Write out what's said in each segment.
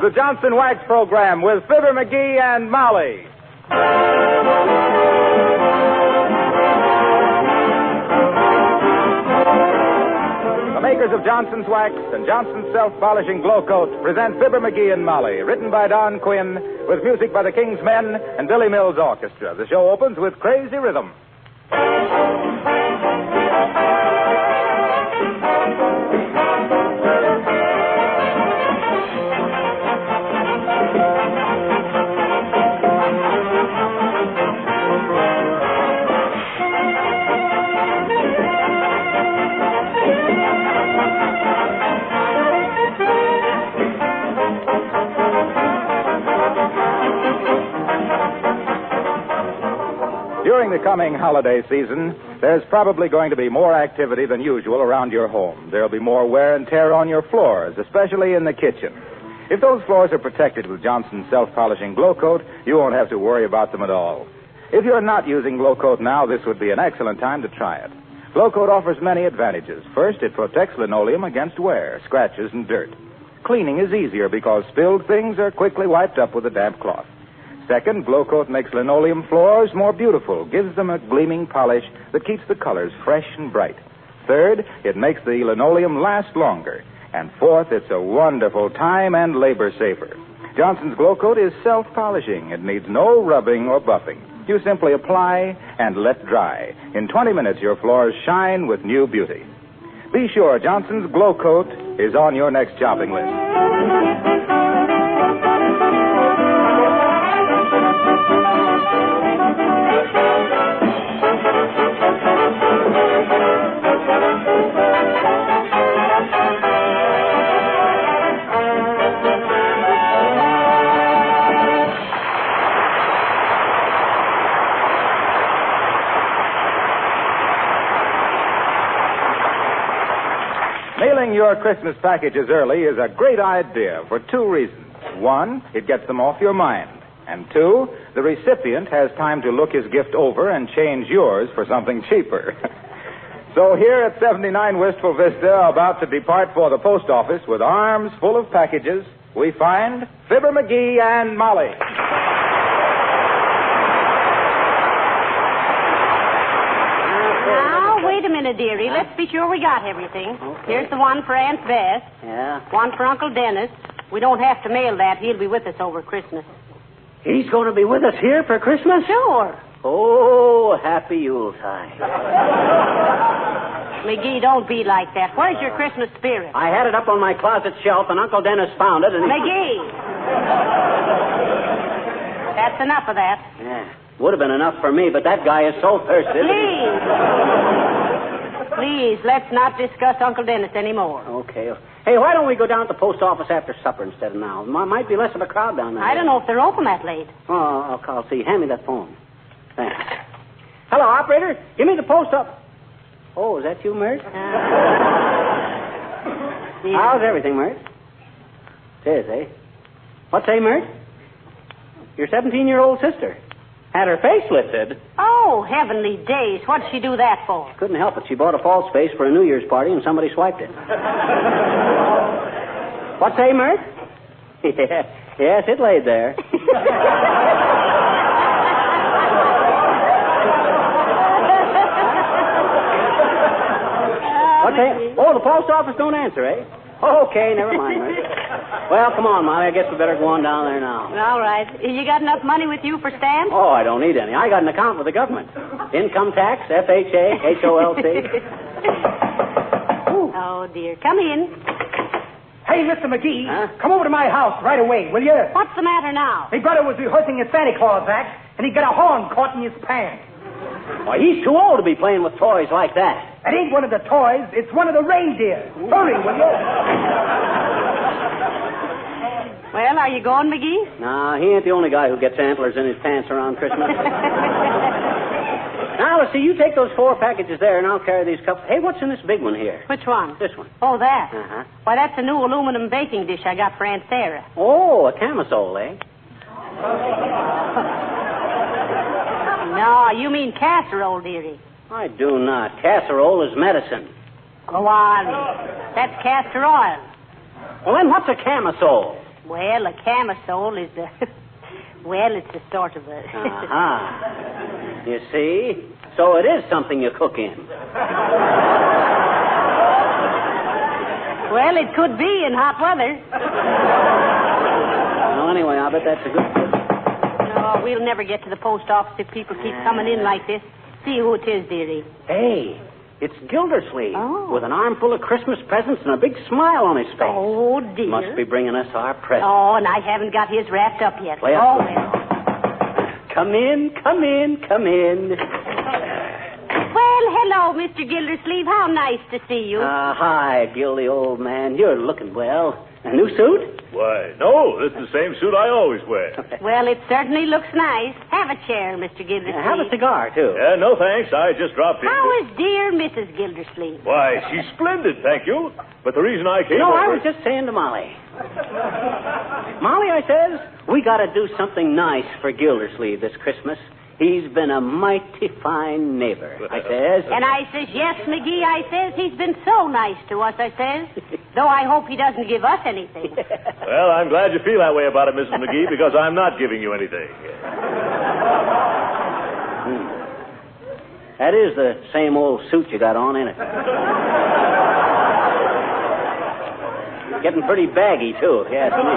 the Johnson Wax Program with Fibber McGee and Molly. The makers of Johnson's Wax and Johnson's Self-Polishing Glow Coat present Fibber McGee and Molly, written by Don Quinn, with music by the King's Men and Billy Mills Orchestra. The show opens with Crazy Rhythm. During the coming holiday season, there's probably going to be more activity than usual around your home. There'll be more wear and tear on your floors, especially in the kitchen. If those floors are protected with Johnson's Self-Polishing Glow Coat, you won't have to worry about them at all. If you're not using Glow Coat now, this would be an excellent time to try it. Glow Coat offers many advantages. First, it protects linoleum against wear, scratches, and dirt. Cleaning is easier because spilled things are quickly wiped up with a damp cloth. Second, Glow Coat makes linoleum floors more beautiful, gives them a gleaming polish that keeps the colors fresh and bright. Third, it makes the linoleum last longer. And fourth, it's a wonderful time and labor saver. Johnson's Glow Coat is self-polishing. It needs no rubbing or buffing. You simply apply and let dry. In 20 minutes, your floors shine with new beauty. Be sure Johnson's Glow Coat is on your next shopping list. Mailing your Christmas packages early is a great idea for two reasons. One, it gets them off your mind. And two, the recipient has time to look his gift over and change yours for something cheaper. So here at 79 Wistful Vista, about to depart for the post office with arms full of packages, we find Fibber McGee and Molly. Wait a minute, dearie. Let's be sure we got everything. Okay. Here's the one for Aunt Bess. Yeah. One for Uncle Dennis. We don't have to mail that. He'll be with us over Christmas. He's going to be with us here for Christmas? Sure. Oh, happy Yuletide. McGee, don't be like that. Where's your Christmas spirit? I had it up on my closet shelf, and Uncle Dennis found it, and... McGee! That's enough of that. Yeah. Would have been enough for me, but that guy is so thirsty. Please, let's not discuss Uncle Dennis anymore. Okay. Hey, why don't we go down to the post office after supper instead of now? Might be less of a crowd down there. I don't know if they're open that late. Oh, I'll see. Hand me that phone. Thanks. Hello, operator. Give me the post office. Oh, is that you, Mert? How's everything, Mert? It is, eh? What's say, Mert? Your 17-year-old sister. Had her face lifted. Oh, heavenly days. What did she do that for? Couldn't help it. She bought a false face for a New Year's party, and somebody swiped it. What say, Mert? Yes, it laid there. What say? Oh, the post office don't answer, eh? Okay, never mind, Mert. Well, come on, Molly. I guess we better go on down there now. All right. You got enough money with you for stamps? Oh, I don't need any. I got an account with the government. Income tax, FHA, HOLT. Oh, dear. Come in. Hey, Mr. McGee, come over to my house right away, will you? What's the matter now? My brother was rehearsing his Santa Claus act, and he got a horn caught in his pants. Why, he's too old to be playing with toys like that. It ain't one of the toys. It's one of the reindeer. Hurry, will you? Well, are you going, McGee? No, he ain't the only guy who gets antlers in his pants around Christmas. Now, let's see, you take those 4 packages there, and I'll carry these cups. Hey, what's in this big one here? Which one? This one. Oh, that. Uh-huh. Why, that's a new aluminum baking dish I got for Aunt Sarah. Oh, a camisole, eh? No, you mean casserole, dearie. I do not. Casserole is medicine. Go on. That's castor oil. Well, then what's a camisole? Well, a camisole is a... Well, it's a sort of a... Uh-huh. You see? So it is something you cook in. Well, it could be in hot weather. Well, anyway, I bet that's a good... No, we'll never get to the post office if people keep coming in like this. See who it is, dearie. Hey, it's Gildersleeve. Oh. With an armful of Christmas presents and a big smile on his face. Oh, dear. Must be bringing us our presents. Oh, and I haven't got his wrapped up yet. Well, oh, well. Come in, come in, come in. Well, hello, Mr. Gildersleeve. How nice to see you. Hi, Gildy, old man. You're looking well. A new suit? Why, no, this is the same suit I always wear. Well, it certainly looks nice. Have a chair, Mr. Gildersleeve. Have a cigar, too. No, thanks. I just dropped in. How is dear Mrs. Gildersleeve? Why, she's splendid, thank you. But the reason I came over... I was just saying to Molly. Molly, I says, we got to do something nice for Gildersleeve this Christmas. He's been a mighty fine neighbor, I says. And I says, yes, McGee, I says, he's been so nice to us, I says. Though I hope he doesn't give us anything. Well, I'm glad you feel that way about it, Mrs. McGee, because I'm not giving you anything. That is the same old suit you got on, ain't it? Getting pretty baggy, too, if you ask me.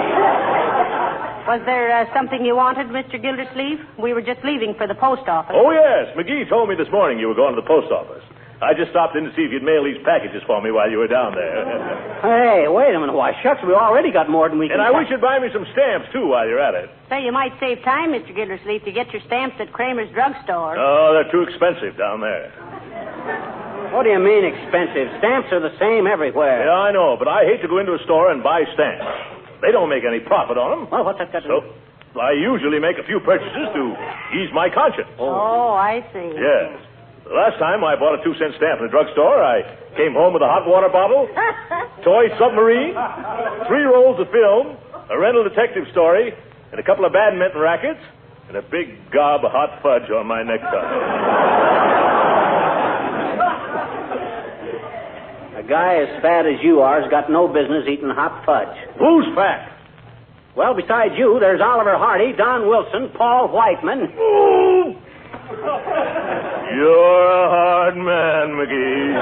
Was there something you wanted, Mr. Gildersleeve? We were just leaving for the post office. Oh, yes. McGee told me this morning you were going to the post office. I just stopped in to see if you'd mail these packages for me while you were down there. Hey, wait a minute. Why, shucks, we already got more than we can... And I wish you'd buy me some stamps, too, while you're at it. Say, you might save time, Mr. Gildersleeve, to get your stamps at Kramer's drugstore. Oh, they're too expensive down there. What do you mean expensive? Stamps are the same everywhere. Yeah, I know, but I hate to go into a store and buy stamps. They don't make any profit on them. Well, what's that got to do? So I usually make a few purchases to ease my conscience. Oh, I see. Yes. The last time I bought a 2-cent stamp in a drugstore, I came home with a hot water bottle, toy submarine, 3 rolls of film, a rental detective story, and a couple of badminton rackets, and a big gob of hot fudge on my necktie. A guy as fat as you are has got no business eating hot fudge. Who's fat? Well, besides you, there's Oliver Hardy, Don Wilson, Paul Whiteman. Ooh! You're a hard man, McGee.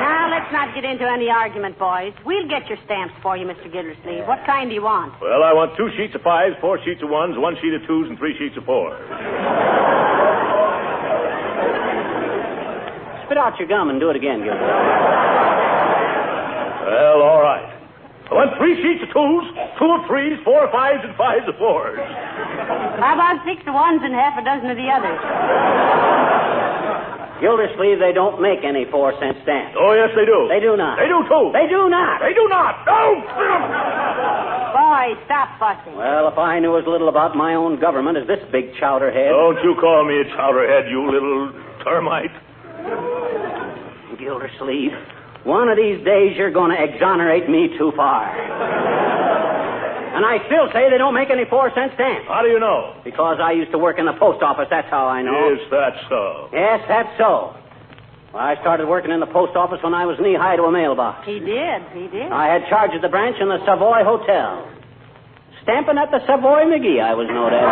Now, let's not get into any argument, boys. We'll get your stamps for you, Mr. Gildersleeve. What kind do you want? Well, I want 2 sheets of 5s, 4 sheets of 1s, 1 sheet of 2s, and 3 sheets of 4s. Spit out your gum and do it again, Gilbert. Well, all right. I want 3 sheets of 2s, 2 of 3s, 4 of 5s, and 5s of 4s. How about 6 of 1s and half a dozen of the others? Gildersleeve, they don't make any 4-cent stamps. Oh, yes, they do. They do not. They do, too. They do not. They do not. No! Boys, stop fussing. Well, if I knew as little about my own government as this big chowderhead. Don't you call me a chowderhead, you little termite. Gildersleeve, one of these days you're going to exonerate me too far. And I still say they don't make any 4-cent stamps. How do you know? Because I used to work in the post office, that's how I know. Is that so? Yes, that's so. Well, I started working in the post office when I was knee-high to a mailbox. He did. I had charge of the branch in the Savoy Hotel. Stamping at the Savoy McGee, I was known as.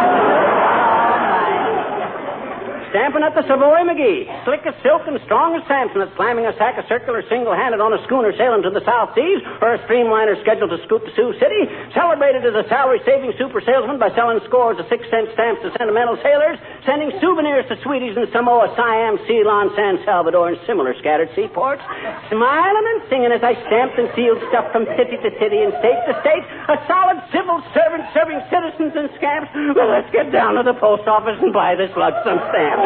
Stamping at the Savoy McGee, slick as silk and strong as Samson at slamming a sack of circular single-handed on a schooner sailing to the South Seas or a streamliner scheduled to scoot to Sioux City, celebrated as a salary-saving super salesman by selling scores of 6-cent stamps to sentimental sailors, sending souvenirs to sweeties in Samoa, Siam, Ceylon, San Salvador, and similar scattered seaports, smiling and singing as I stamped and sealed stuff from city to city and state to state, a solid civil servant serving citizens and scamps. Well, let's get down to the post office and buy this lug some stamps.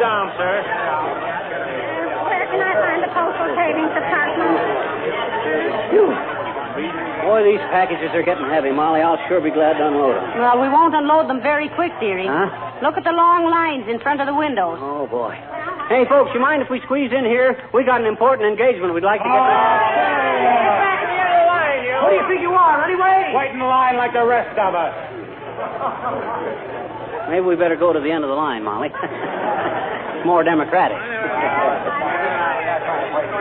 down, sir. Where can I find the postal savings department? Boy, these packages are getting heavy, Molly. I'll sure be glad to unload them. Well, we won't unload them very quick, dearie. Huh? Look at the long lines in front of the windows. Oh, boy. Hey, folks, you mind if we squeeze in here? We got an important engagement we'd like to get to. What do you think you are, anyway? Wait in line like the rest of us. Maybe we better go to the end of the line, Molly. It's more democratic.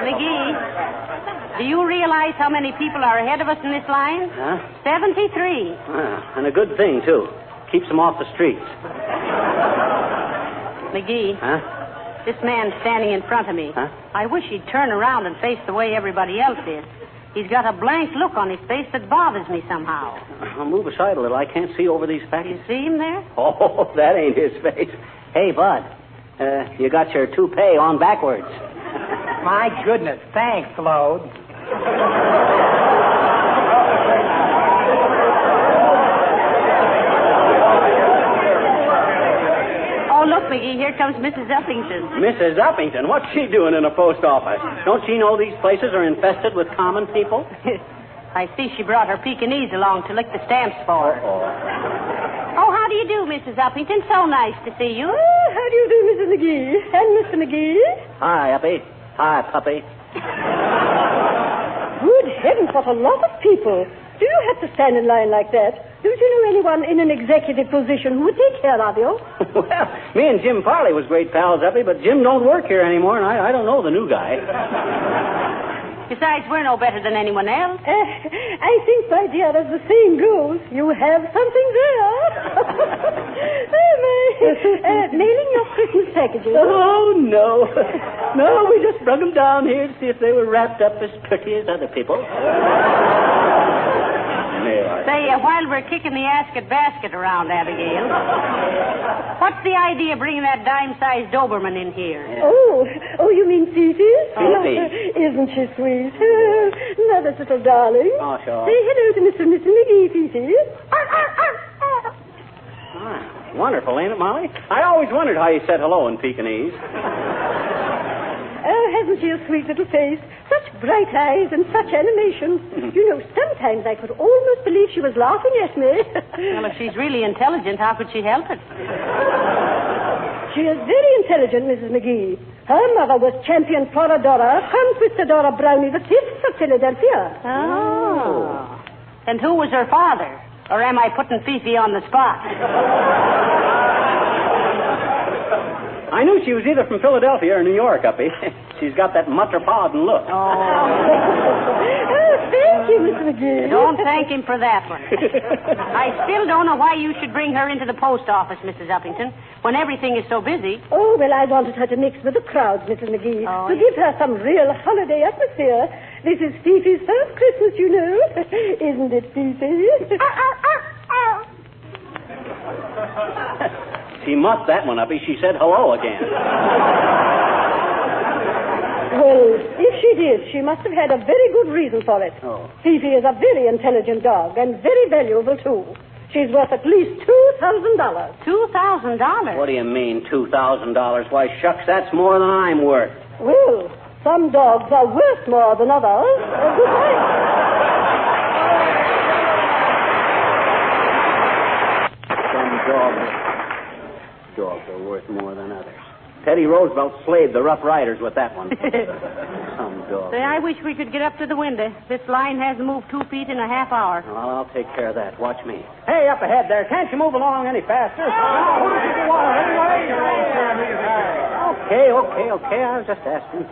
McGee, do you realize how many people are ahead of us in this line? Huh? 73. And a good thing, too. Keeps them off the streets. McGee. Huh? This man standing in front of me. Huh? I wish he'd turn around and face the way everybody else is. He's got a blank look on his face that bothers me somehow. I'll move aside a little. I can't see over these You packages. see him there? Oh, that ain't his face. Hey, Bud, you got your toupee on backwards. My goodness. Thanks, Lode. Oh, look, McGee, here comes Mrs. Uppington. Mrs. Uppington, what's she doing in a post office? Don't she know these places are infested with common people? I see she brought her Pekingese along to lick the stamps for her. Oh, how do you do, Mrs. Uppington? So nice to see you. How do you do, Mrs. McGee? And Mr. McGee? Hi, Uppy. Hi, puppy. Good heavens, what a lot of people. Do you have to stand in line like that? Don't you know anyone in an executive position who would take care of you? Well, me and Jim Farley was great pals, Uppy, but Jim don't work here anymore, and I don't know the new guy. Besides, we're no better than anyone else. I think, my dear, as the saying goes, you have something there. Mailing your Christmas packages. Oh, no. No, we just brought them down here to see if they were wrapped up as pretty as other people. Say, while we're kicking the basket around, Abigail, what's the idea of bringing that dime-sized Doberman in here? Oh, you mean Fifi? Fifi. Isn't she sweet? Another little darling. Oh, sure. Say hello to Mr. and Mrs. McGee, Fifi. Wonderful, ain't it, Molly? I always wondered how you said hello in Pekingese. Oh, hasn't she a sweet little face? Such bright eyes and such animation. You know, sometimes I could almost believe she was laughing at me. Well, if she's really intelligent, how could she help it? She is very intelligent, Mrs. McGee. Her mother was champion Floradora, Conquistadora Brownie the Fifth of Philadelphia. Oh. And who was her father? Or am I putting Fifi on the spot? I knew she was either from Philadelphia or New York, Uppy. She's got that metropolitan look. Oh, thank you, Mr. McGee. Don't thank him for that one. I still don't know why you should bring her into the post office, Mrs. Uppington, when everything is so busy. Oh, well, I wanted her to mix with the crowds, Mrs. McGee, to give her some real holiday atmosphere. This is Fifi's first Christmas, you know. Isn't it, Fifi? She muffed that one, Uppy. She said hello again. Well, if she did, she must have had a very good reason for it. Oh. Fifi is a very intelligent dog and very valuable, too. She's worth at least $2,000. $2,000? What do you mean, $2,000? Why, shucks, that's more than I'm worth. Well, some dogs are worth more than others. Good night. Dogs are worth more than others. Teddy Roosevelt slaved the Rough Riders with that one. Some dog. Say, I wish we could get up to the window. This line hasn't moved 2 feet in a half hour. Well, I'll take care of that. Watch me. Hey, up ahead there. Can't you move along any faster? Okay. I was just asking.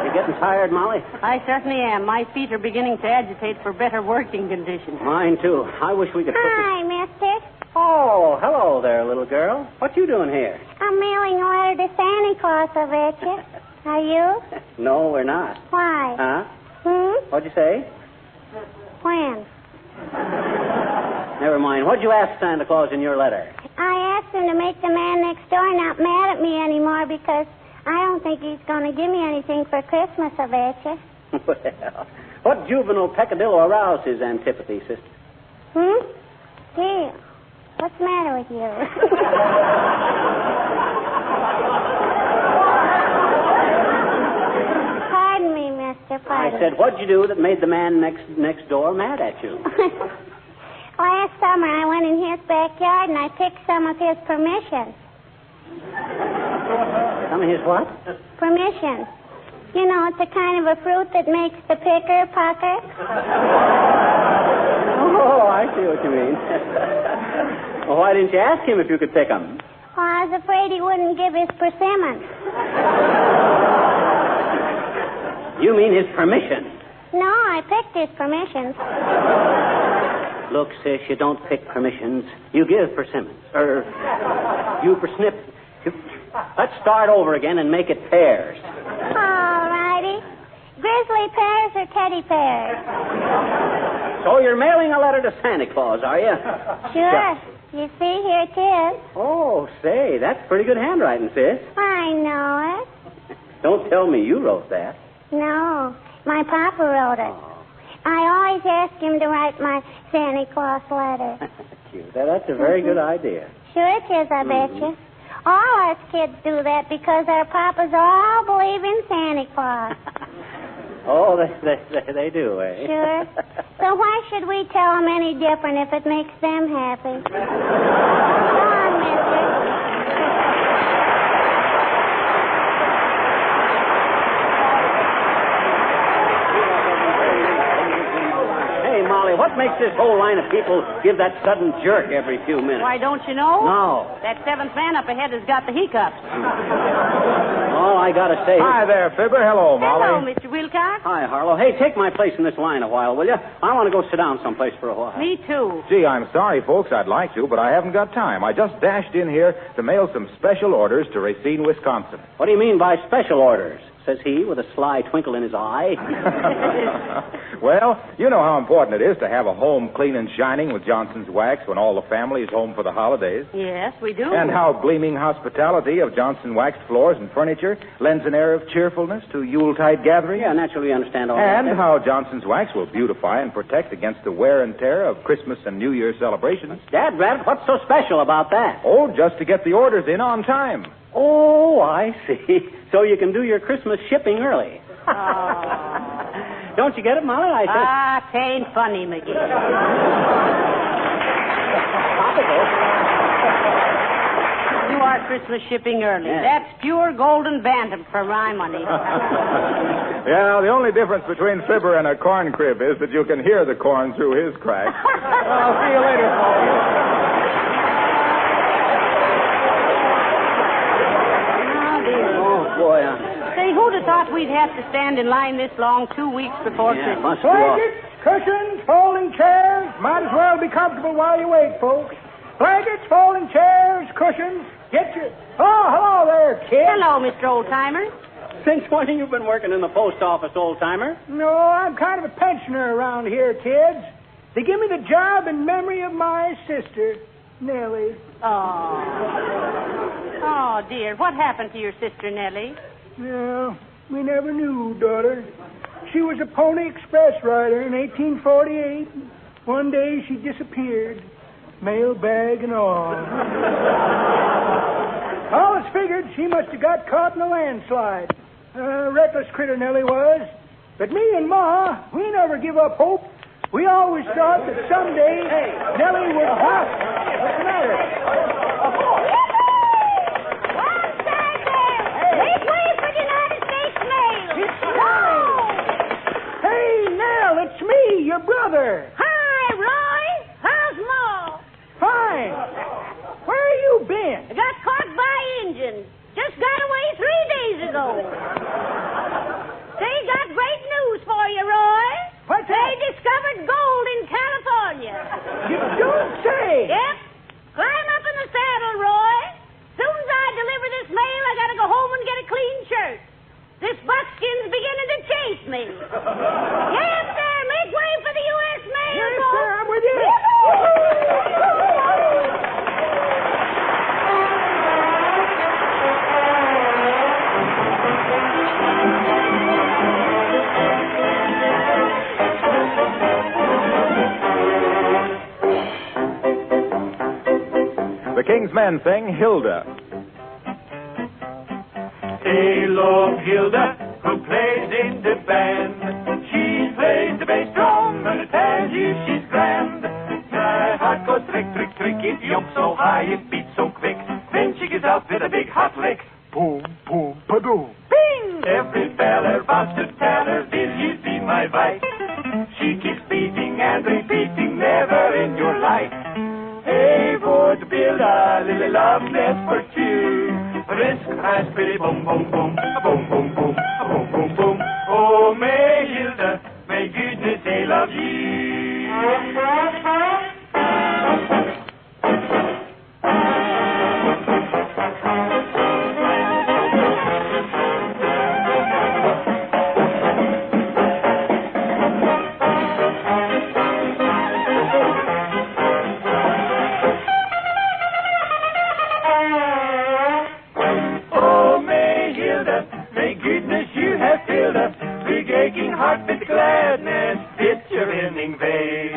You getting tired, Molly? I certainly am. My feet are beginning to agitate for better working conditions. Mine, too. I wish we could put this... Hi, mister. Oh, hello there, little girl. What you doing here? I'm mailing a letter to Santa Claus, I bet you. Are you? No, we're not. Why? Huh? What'd you say? When? Never mind. What'd you ask Santa Claus in your letter? I asked him to make the man next door not mad at me anymore because I don't think he's going to give me anything for Christmas, I bet you. Well, what juvenile peccadillo aroused his antipathy, sister? Gee, what's the matter with you? I said, what'd you do that made the man next door mad at you? Last summer, I went in his backyard and I picked some of his permissions. Some of his what? Permissions. You know, it's a kind of a fruit that makes the picker pucker. Oh, I see what you mean. Well, why didn't you ask him if you could pick them? Well, I was afraid he wouldn't give his persimmons. You mean his permission? No, I picked his permissions. Look, sis, you don't pick permissions. You give persimmons. You persnip. Let's start over again and make it pears. All righty. Grizzly pears or teddy pears? So you're mailing a letter to Santa Claus, are you? Sure. You see, here it is. Oh, say, that's pretty good handwriting, sis. I know it. Don't tell me you wrote that. No, my papa wrote it. I always ask him to write my Santa Claus letter. Cute. That's a very good idea. Sure it is, I bet you. All us kids do that because our papas all believe in Santa Claus. Oh, they do, eh? Sure. So why should we tell them any different if it makes them happy? Come on, mister. Hey, Molly, what makes this whole line of people give that sudden jerk every few minutes? Why, don't you know? No. That seventh man up ahead has got the hiccups. All I gotta say is... Hi there, Fibber. Hello, Molly. Hello, Mr. Wilcox. Hi, Harlow. Hey, take my place in this line a while, will you? I want to go sit down someplace for a while. Me too. Gee, I'm sorry, folks. I'd like to, but I haven't got time. I just dashed in here to mail some special orders to Racine, Wisconsin. What do you mean by special orders? Says he with a sly twinkle in his eye. Well, you know how important it is to have a home clean and shining with Johnson's Wax when all the family is home for the holidays. Yes, we do. And how gleaming hospitality of Johnson waxed floors and furniture lends an air of cheerfulness to Yuletide gatherings. Yeah, naturally we understand all that. And how Johnson's Wax will beautify and protect against the wear and tear of Christmas and New Year celebrations. Dad, Rabbit, what's so special about that? Oh, just to get the orders in on time. Oh, I see. So you can do your Christmas shipping early. Don't you get it, Molly? I said... Tain't funny, McGee. You are Christmas shipping early. Yeah. That's pure golden bantam for my money. Yeah, the only difference between Fibber and a corn crib is that you can hear the corn through his crack. I'll see you later, folks. Boy, Say, who'd have thought we'd have to stand in line this long 2 weeks before Christmas? must be all... Blankets, cushions, folding chairs. Might as well be comfortable while you wait, folks. Blankets, folding chairs, cushions. Get your... Oh, hello there, kid. Hello, Mr. Oldtimer. Since when have you been working in the post office, old-timer? No, I'm kind of a pensioner around here, kids. They give me the job in memory of my sister, Nellie. Oh, dear. What happened to your sister, Nellie? No, we never knew, daughter. She was a Pony Express rider in 1848. One day she disappeared, mail bag and all. All is figured she must have got caught in a landslide. Reckless critter Nellie was. But me and Ma, we never give up hope. We always thought that someday Nellie would... What's the matter? Make way for the United States Mail. It's Hey, Nell, it's me, your brother. Hi, Roy. How's Ma? Fine. Where you been? I got caught by Indians. Just got away 3 days ago. They got great news for you, Roy. What's They that? discovered gold in California. You don't say. Yep. Climb up in the saddle, Roy. Soon as I deliver this mail, I gotta go home and get a clean shirt. This buckskin's beginning to chase me. Yes, sir. Make way for the U.S. mail, Yes, folks. sir, I'm with you. The King's Men sing Hilda. Tale of Hilda, who plays in the band. She plays the bass drum and I tell you she's grand. My heart goes trick, trick, trick. It jumps so high, it beats so quick. Then she gives out with a big hot lick. Boom, boom, ba-doom. Bing! Every feller wants to tell her, will you be my wife? She keeps beating and repeating, never in your life. Hey, would build a little love nest for two. Risk, raspberry, boom, boom, boom, boom, boom, boom, boom, boom, boom. Oh, may Hilda, may goodness they love you. Heart with gladness, it's your ending vein.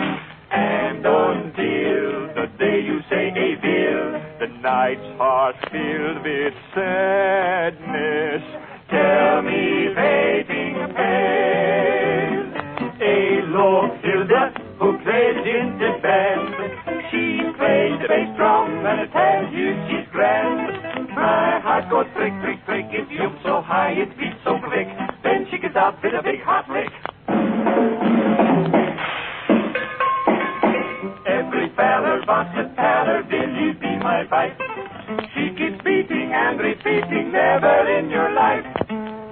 And until the day you say a will, the nights are filled with sadness. Tell me, waiting pale. Hello, Hilda, who plays in the band. She plays the bass drum, and I tell you she's grand. My heart goes trick, trick, trick. It jumps so high, it beats so quick. Then she gets out with a big hot lick. Every feller wants to tell her, will you be my wife? She keeps beating and repeating, never in your life.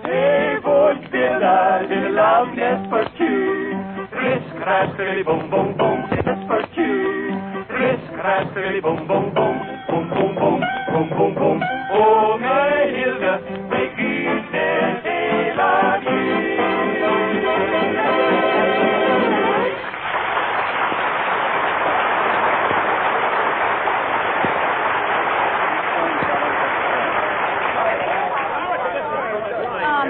Hey, would build a little love nest for two. Risk, raspberry, boom, boom, boom, nest for two. Risk, raspberry, boom, boom, boom, boom, boom, boom, boom, boom, boom. Oh, my Hilda, may goodness they love you.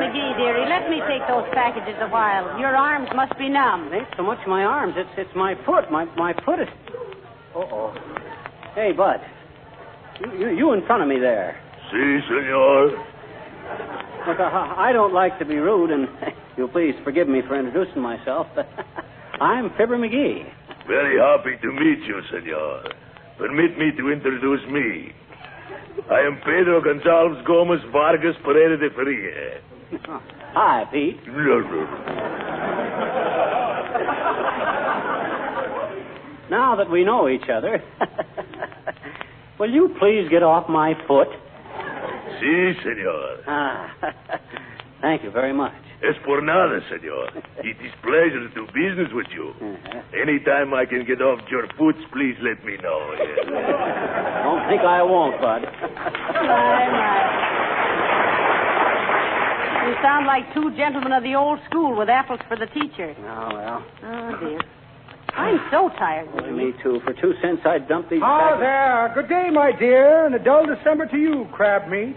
McGee, dearie, let me take those packages a while. Your arms must be numb. It ain't so much my arms. It's my foot. My foot is... Uh-oh. Hey, Bud. You in front of me there. Si, senor. Look, I don't like to be rude, and you'll please forgive me for introducing myself, but I'm Fibber McGee. Very happy to meet you, senor. Permit me to introduce me. I am Pedro Gonzalez Gomez Vargas Pereira de Faria. Hi, Pete. Now that we know each other, will you please get off my foot? Si, senor. Thank you very much. Es por nada, senor. It is pleasure to do business with you. Anytime I can get off your foot, please let me know. Don't think I won't, Bud. My. You sound like two gentlemen of the old school with apples for the teacher. Oh, well. Oh, dear. I'm so tired. Me too. For 2 cents, I'd dump these Ah, packages. there. Good day, my dear, and a dull December to you, crab meat.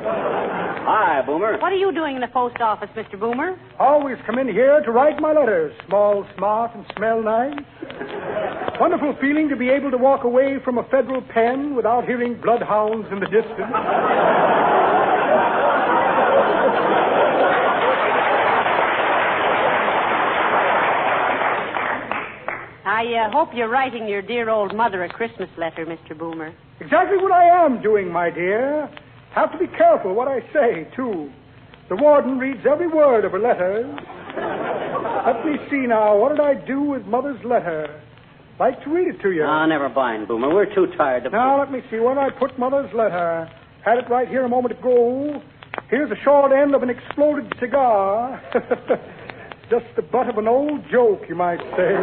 Hi, Boomer. What are you doing in the post office, Mr. Boomer? Always come in here to write my letters. Small, smart, and smell nice. Wonderful feeling to be able to walk away from a federal pen without hearing bloodhounds in the distance. I hope you're writing your dear old mother a Christmas letter, Mr. Boomer. Exactly what I am doing, my dear. Have to be careful what I say, too. The warden reads every word of her letters. Let me see now. What did I do with Mother's letter? Like to read it to you. Ah, never mind, Boomer. We're too tired to... Now, let me see. Where did I put Mother's letter? Had it right here a moment ago. Here's the short end of an exploded cigar. Just the butt of an old joke, you might say.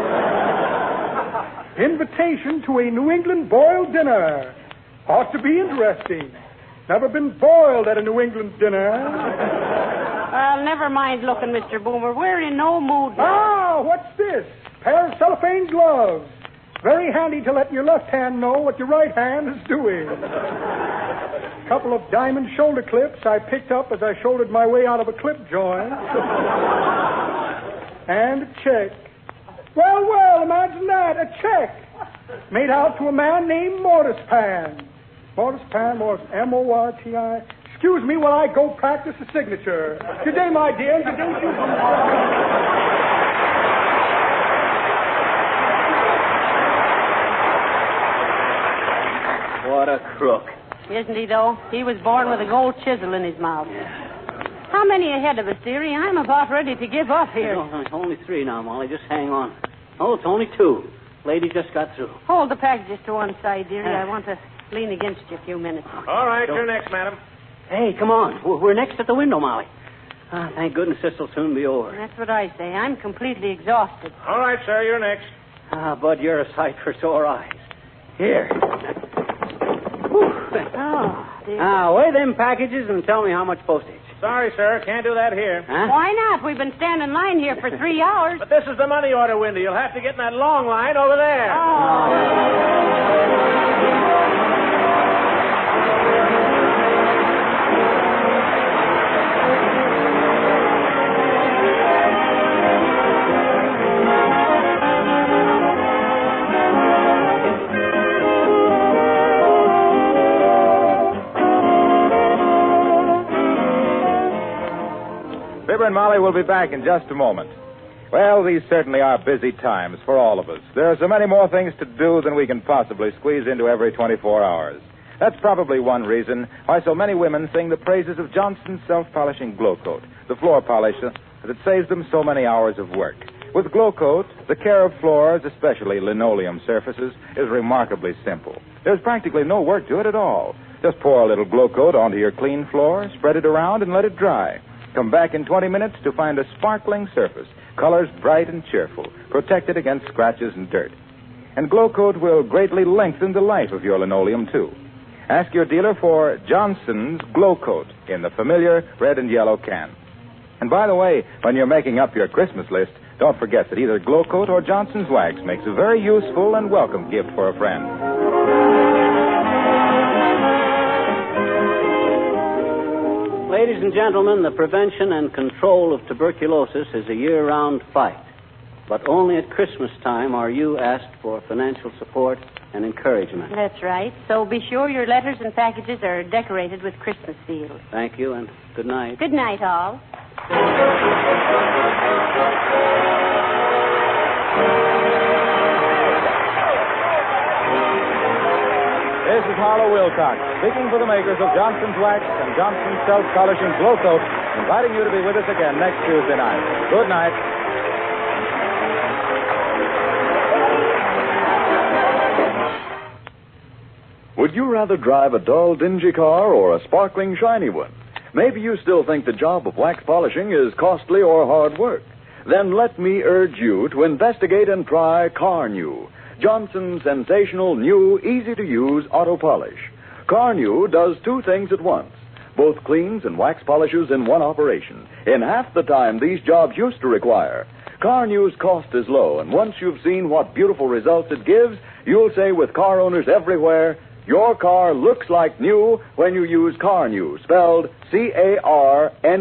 Invitation to a New England boiled dinner. Ought to be interesting. Never been boiled at a New England dinner. Well, never mind looking, Mr. Boomer. We're in no mood now. Ah, what's this? Pair of cellophane gloves. Very handy to let your left hand know what your right hand is doing. Couple of diamond shoulder clips I picked up as I shouldered my way out of a clip joint. And a check. Well, imagine that, a check. Made out to a man named Mortispan. Mortispan, M-O-R-T-I. Excuse me while I go practice the signature. Good day, my dear, and good day to you. What a crook. Isn't he, though? He was born with a gold chisel in his mouth. How many ahead of us, dearie? I'm about ready to give up here. No, only 3 now, Molly. Just hang on. Oh, it's only 2. Lady just got through. Hold the packages to one side, dearie. I want to lean against you a few minutes. All right, you're next, madam. Hey, come on. We're next at the window, Molly. Thank goodness this will soon be over. That's what I say. I'm completely exhausted. All right, sir, you're next. Bud, you're a sight for sore eyes. Here. Oh, dear. Now, weigh them packages and tell me how much postage. Sorry, sir, can't do that here. Huh? Why not? We've been standing in line here for 3 hours. But this is the money order window. You'll have to get in that long line over there. Fibber and Molly will be back in just a moment. Well, these certainly are busy times for all of us. There are so many more things to do than we can possibly squeeze into every 24 hours. That's probably one reason why so many women sing the praises of Johnson's self-polishing Glow Coat, the floor polish that saves them so many hours of work. With Glow Coat, the care of floors, especially linoleum surfaces, is remarkably simple. There's practically no work to it at all. Just pour a little Glow Coat onto your clean floor, spread it around, and let it dry. Come back in 20 minutes to find a sparkling surface, colors bright and cheerful, protected against scratches and dirt. And Glow Coat will greatly lengthen the life of your linoleum, too. Ask your dealer for Johnson's Glow Coat in the familiar red and yellow can. And by the way, when you're making up your Christmas list, don't forget that either Glow Coat or Johnson's Wax makes a very useful and welcome gift for a friend. Ladies and gentlemen, the prevention and control of tuberculosis is a year-round fight. But only at Christmas time are you asked for financial support and encouragement. That's right. So be sure your letters and packages are decorated with Christmas seals. Thank you, and good night. Good night, all. This is Harlow Wilcox, speaking for the makers of Johnson's Wax and Johnson's Self-Polishing Glow Coat, inviting you to be with us again next Tuesday night. Good night. Would you rather drive a dull, dingy car or a sparkling, shiny one? Maybe you still think the job of wax polishing is costly or hard work. Then let me urge you to investigate and try Car New, Johnson's sensational, new, easy-to-use auto polish. Car New does 2 things at once. Both cleans and wax polishes in one operation, in half the time these jobs used to require. Car New's cost is low, and once you've seen what beautiful results it gives, you'll say with car owners everywhere, your car looks like new when you use Car New, spelled C-A-R-N.